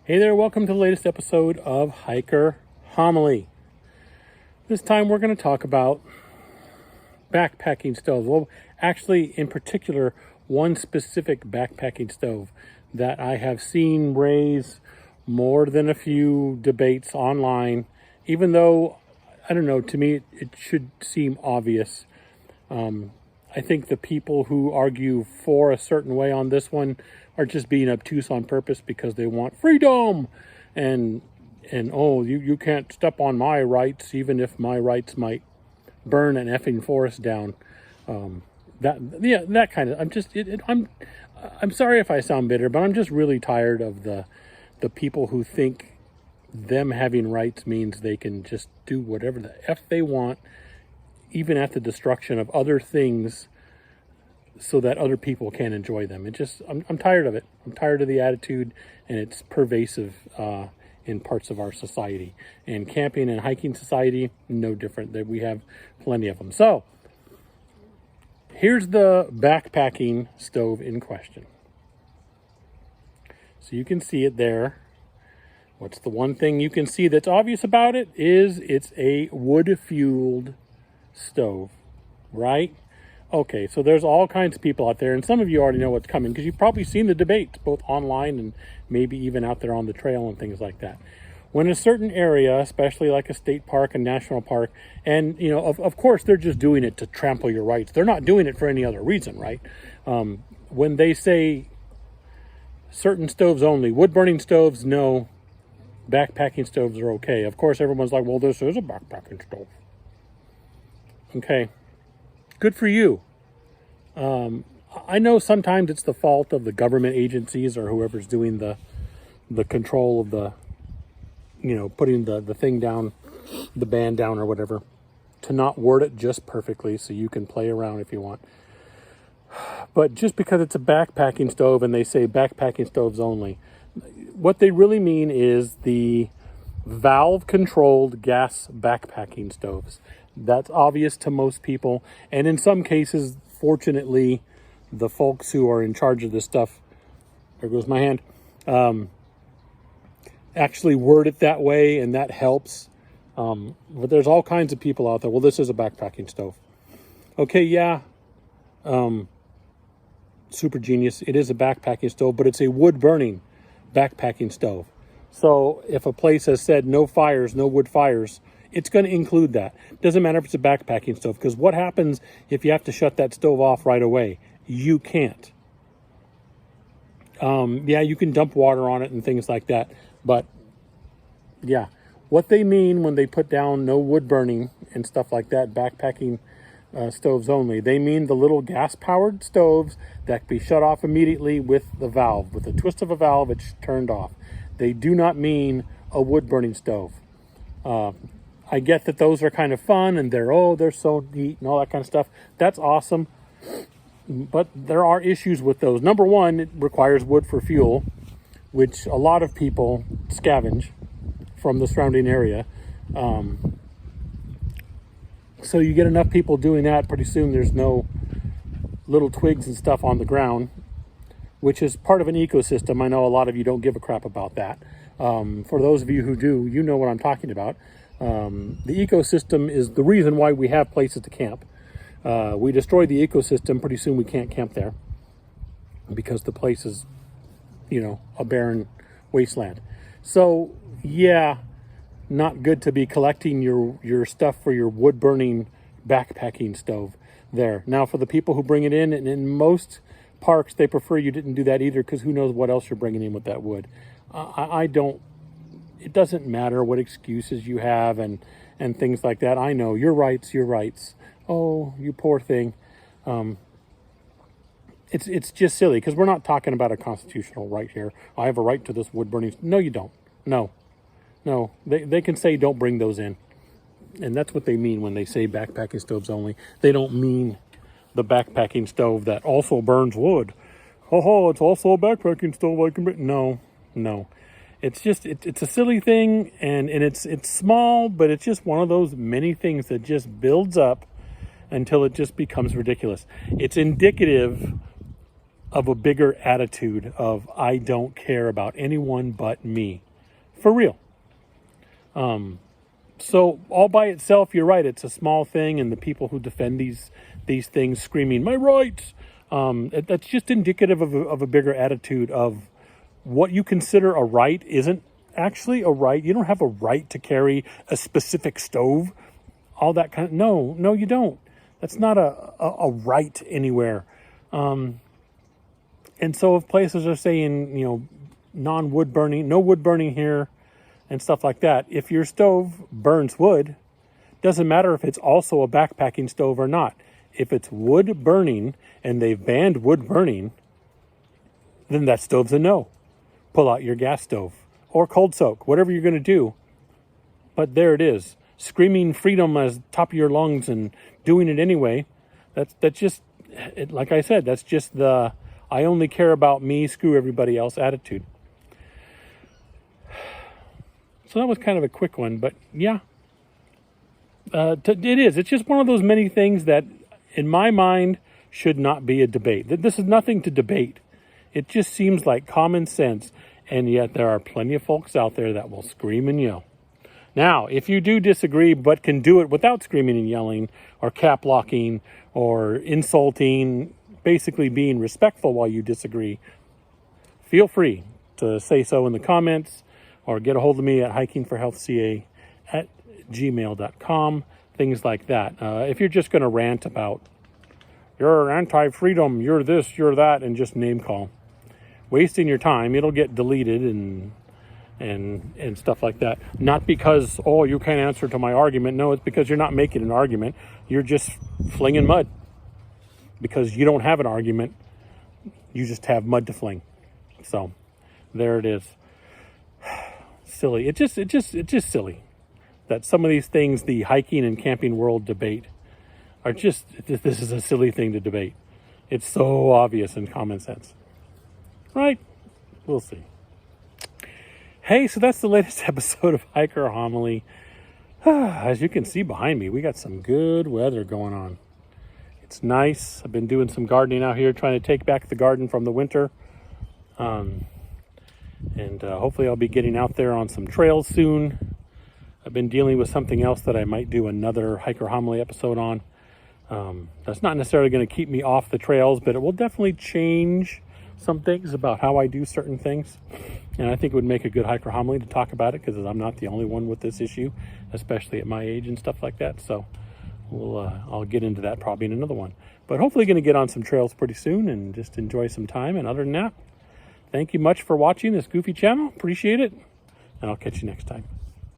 Hey there, welcome to the latest episode of Hiker Homily. This time we're going to talk about backpacking stoves. Well, actually, in particular, one specific backpacking stove that I have seen raise more than a few debates online, even though, I don't know, to me it should seem obvious. I think the people who argue for a certain way on this one are just being obtuse on purpose because they want freedom and oh, you can't step on my rights even if my rights might burn an effing forest down. That kind of, I'm sorry if I sound bitter, but I'm just really tired of the people who think them having rights means they can just do whatever the F they want, even at the destruction of other things, so that other people can enjoy them. I'm tired of it. I'm tired of the attitude, and it's pervasive in parts of our society. And camping and hiking society, no different. That we have plenty of them. So here's the backpacking stove in question. So you can see it there. What's the one thing you can see that's obvious about it is it's a wood-fueled stove, right? Okay, so there's all kinds of people out there, and some of you already know what's coming because you've probably seen the debates, both online and maybe even out there on the trail and things like that. When a certain area, especially like a state park, a national park, and you know, of course, they're just doing it to trample your rights. They're not doing it for any other reason, right? When they say certain stoves only, wood-burning stoves, no. Backpacking stoves are okay. Of course, everyone's like, well, this is a backpacking stove. Okay, good for you. I know sometimes it's the fault of the government agencies or whoever's doing the control of the, you know, putting the thing down, the band down or whatever, to not word it just perfectly so you can play around if you want. But just because it's a backpacking stove and they say backpacking stoves only, what they really mean is the valve-controlled gas backpacking stoves. That's obvious to most people. And in some cases, fortunately, the folks who are in charge of this stuff, there goes my hand, actually word it that way, and that helps. But there's all kinds of people out there. Well, this is a backpacking stove. Okay, yeah. Super genius. It is a backpacking stove, but it's a wood-burning backpacking stove. So if a place has said no fires, no wood fires, it's going to include that. Doesn't matter if it's a backpacking stove, because what happens if you have to shut that stove off right away? You can't. Yeah, you can dump water on it and things like that, but yeah, what they mean when they put down no wood burning and stuff like that, backpacking stoves only, they mean the little gas-powered stoves that can be shut off immediately with the valve. With a twist of a valve, it's turned off. They do not mean a wood-burning stove. I get that those are kind of fun and they're so neat and all that kind of stuff. That's awesome. But there are issues with those. Number one, it requires wood for fuel, which a lot of people scavenge from the surrounding area. So you get enough people doing that, pretty soon there's no little twigs and stuff on the ground, which is part of an ecosystem. I know a lot of you don't give a crap about that. For those of you who do, you know what I'm talking about. The ecosystem is the reason why we have places to camp. We destroy the ecosystem, pretty soon we can't camp there because the place is, you know, a barren wasteland. So yeah, not good to be collecting your stuff for your wood burning backpacking stove there. Now for the people who bring it in, and in most parks they prefer you didn't do that either, because who knows what else you're bringing in with that wood. I don't, it doesn't matter what excuses you have and things like that. I know your rights. Oh, you poor thing. It's just silly, because we're not talking about a constitutional right here. I have a right to this wood burning. No, you don't. No, they can say don't bring those in. And that's what they mean when they say backpacking stoves only. They don't mean the backpacking stove that also burns wood. Oh, it's also a backpacking stove I can bring. No. It's just, it's a silly thing, and it's small, but it's just one of those many things that just builds up until it just becomes ridiculous. It's indicative of a bigger attitude of I don't care about anyone but me. For real. So all by itself, you're right, it's a small thing, and the people who defend these things screaming, my rights, that's just indicative of a bigger attitude of what you consider a right isn't actually a right. You don't have a right to carry a specific stove, all that kind of, no, you don't. That's not a right anywhere. And so if places are saying, non-wood burning, no wood burning here, and stuff like that, if your stove burns wood, doesn't matter if it's also a backpacking stove or not. If it's wood burning and they've banned wood burning, then that stove's a no. Pull out your gas stove or cold soak, whatever you're going to do. But there it is, screaming freedom as top of your lungs and doing it anyway. That's just, like I said, that's just the I only care about me, screw everybody else attitude. So that was kind of a quick one, but yeah, it is. It's just one of those many things that, in my mind, should not be a debate. This is nothing to debate. It just seems like common sense, and yet there are plenty of folks out there that will scream and yell. Now, if you do disagree but can do it without screaming and yelling or cap locking or insulting, basically being respectful while you disagree, feel free to say so in the comments, or get a hold of me at hikingforhealthca@gmail.com, things like that. If you're just going to rant about, you're anti-freedom, you're this, you're that, and just name call, wasting your time, it'll get deleted and stuff like that. Not because, you can't answer to my argument. No, it's because you're not making an argument. You're just flinging mud. Because you don't have an argument. You just have mud to fling. So, there it is. Silly. It's just silly that some of these things, the hiking and camping world debate, are just, this is a silly thing to debate. It's so obvious and common sense. Right? We'll see. Hey, so that's the latest episode of Hiker Homily. As you can see behind me, we got some good weather going on. It's nice. I've been doing some gardening out here, trying to take back the garden from the winter. And hopefully I'll be getting out there on some trails soon. I've been dealing with something else that I might do another Hiker Homily episode on. That's not necessarily going to keep me off the trails, but it will definitely change some things about how I do certain things. And I think it would make a good Hiker Homily to talk about it, because I'm not the only one with this issue, especially at my age and stuff like that. So I'll get into that probably in another one. But hopefully going to get on some trails pretty soon and just enjoy some time. And other than that, thank you much for watching this goofy channel. Appreciate it. And I'll catch you next time.